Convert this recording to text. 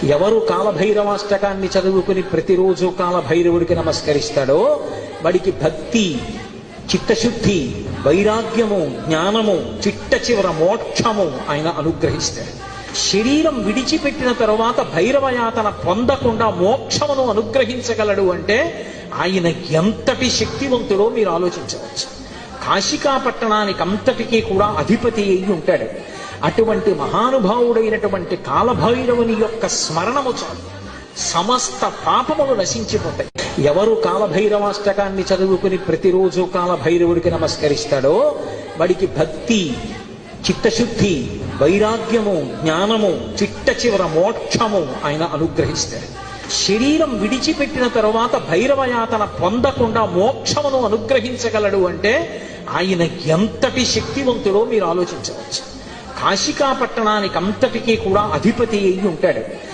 ఎవరు కాలభైరవాష్టకాన్ని చదువుకుని ప్రతిరోజు కాలభైరవుడికి నమస్కరిస్తాడో వాడికి భక్తి, చిత్తశుద్ధి, వైరాగ్యము, జ్ఞానము, చిట్ట చివర మోక్షము ఆయన అనుగ్రహిస్తాడు. శరీరం విడిచిపెట్టిన తరువాత భైరవయాతన పొందకుండా మోక్షమును అనుగ్రహించగలడు అంటే ఆయన ఎంతటి శక్తివంతుడో మీరు ఆలోచించవచ్చు. కాశికా పట్టణానికి అంతటికీ కూడా అధిపతి అయి ఉంటాడు. అటువంటి మహానుభావుడైనటువంటి కాలభైరవుని యొక్క స్మరణము చాలు, సమస్త పాపములు నశించిపోతాయి. ఎవరు కాలభైరవాష్టకాన్ని చదువుకుని ప్రతిరోజు కాలభైరవుడికి నమస్కరిస్తాడో వాడికి భక్తి, చిత్తశుద్ధి, వైరాగ్యము, జ్ఞానము, చిట్ట చివర మోక్షము ఆయన అనుగ్రహిస్తాడు. శరీరం విడిచిపెట్టిన తరువాత భైరవయాతన పొందకుండా మోక్షమును అనుగ్రహించగలడు అంటే ఆయన ఎంతటి శక్తివంతుడో మీరు ఆలోచించవచ్చు. కాశికా పట్టణానికి అంతటికీ కూడా అధిపతి అయి ఉంటాడు.